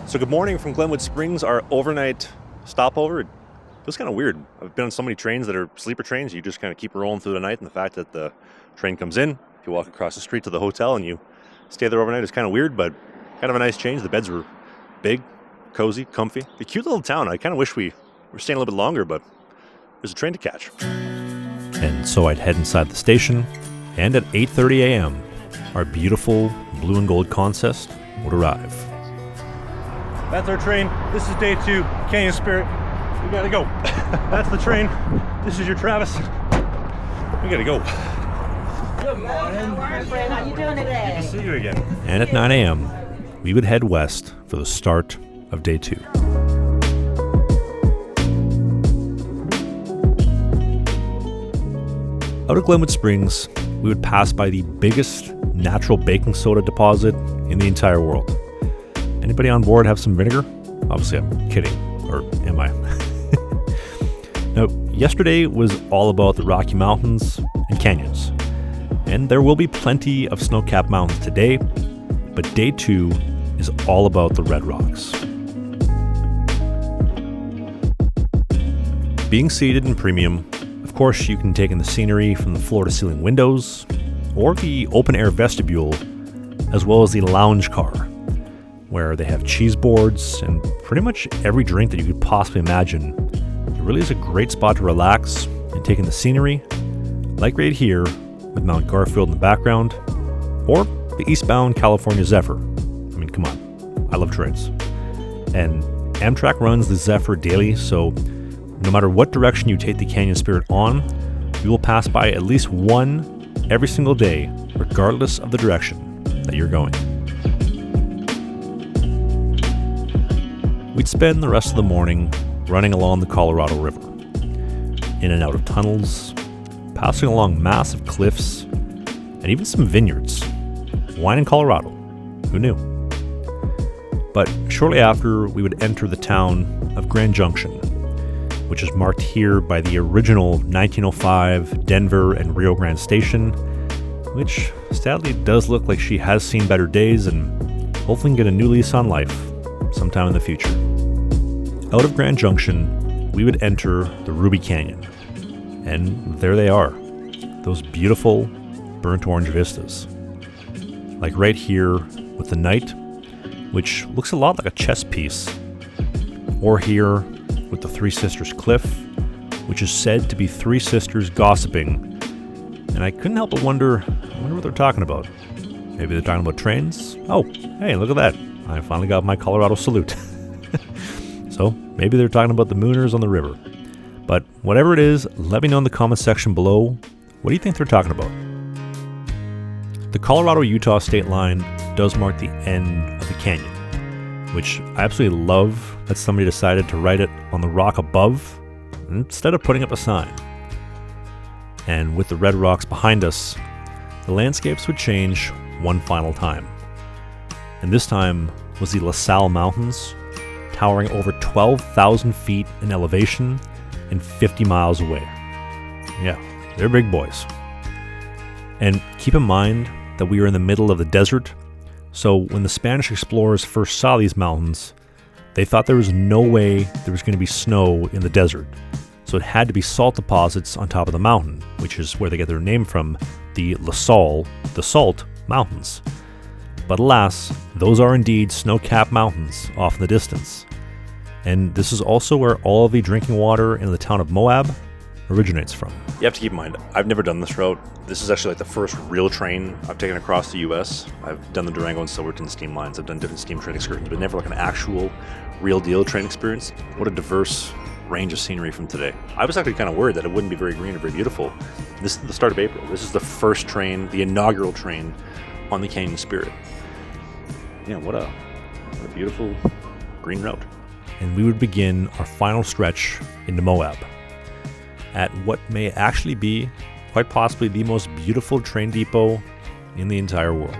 So good morning from Glenwood Springs, our overnight stopover. It feels kind of weird. I've been on so many trains that are sleeper trains. You just kind of keep rolling through the night, and the fact that the train comes in, you walk across the street to the hotel, and you stay there overnight is kind of weird, but kind of a nice change. The beds were big, cozy, comfy. A cute little town. I kind of wish we were staying a little bit longer, but there's a train to catch. And so I'd head inside the station, and at 8:30 a.m., our beautiful blue and gold Concest would arrive. That's our train. This is day 2, Canyon Spirit. We gotta go. That's the train. This is your Travis. We gotta go. Good morning. Hi, friend. How you doing today? Good to see you again. And at 9 a.m., we would head west for the start of day 2. Out of Glenwood Springs, we would pass by the biggest natural baking soda deposit in the entire world. Anybody on board have some vinegar? Obviously, I'm kidding. Or am I? Now, yesterday was all about the Rocky Mountains and canyons. And there will be plenty of snow-capped mountains today, but day 2 is all about the red rocks. Being seated in premium, of course, you can take in the scenery from the floor-to-ceiling windows, or the open-air vestibule, as well as the lounge car, where they have cheese boards and pretty much every drink that you could possibly imagine. It really is a great spot to relax and take in the scenery, like right here with Mount Garfield in the background, or the eastbound California Zephyr. I mean, come on, I love trains. And Amtrak runs the Zephyr daily, so no matter what direction you take the Canyon Spirit on, you will pass by at least one every single day, regardless of the direction that you're going. We'd spend the rest of the morning running along the Colorado River, in and out of tunnels, passing along massive cliffs, and even some vineyards. Wine in Colorado, who knew? But shortly after, we would enter the town of Grand Junction, which is marked here by the original 1905 Denver and Rio Grande station, which sadly does look like she has seen better days and hopefully can get a new lease on life sometime in the future. Out of Grand Junction, we would enter the Ruby Canyon. And there they are, those beautiful burnt orange vistas. Like right here with the night, which looks a lot like a chess piece. Or here with the Three Sisters Cliff, which is said to be three sisters gossiping. And I couldn't help but wonder what they're talking about. Maybe they're talking about trains? Oh, hey, look at that. I finally got my Colorado salute. So maybe they're talking about the Mooners on the river. But whatever it is, let me know in the comment section below. What do you think they're talking about? The Colorado-Utah state line does mark the end of the canyon, which I absolutely love that somebody decided to write it on the rock above instead of putting up a sign. And with the red rocks behind us, the landscapes would change one final time. And this time was the La Salle Mountains, towering over 12,000 feet in elevation and 50 miles away. Yeah, they're big boys. And keep in mind that we are in the middle of the desert, so when the Spanish explorers first saw these mountains, they thought there was no way there was going to be snow in the desert. So it had to be salt deposits on top of the mountain, which is where they get their name from, the La Salle, the Salt Mountains. But alas, those are indeed snow-capped mountains off in the distance. And this is also where all of the drinking water in the town of Moab originates from. You have to keep in mind, I've never done this route. This is actually like the first real train I've taken across the U.S. I've done the Durango and Silverton steam lines. I've done different steam train excursions, but never like an actual real deal train experience. What a diverse range of scenery from today. I was actually kind of worried that it wouldn't be very green or very beautiful. This is the start of April. This is the first train, the inaugural train on the Canyon Spirit. Yeah, what a beautiful green route. And we would begin our final stretch into Moab at what may actually be quite possibly the most beautiful train depot in the entire world.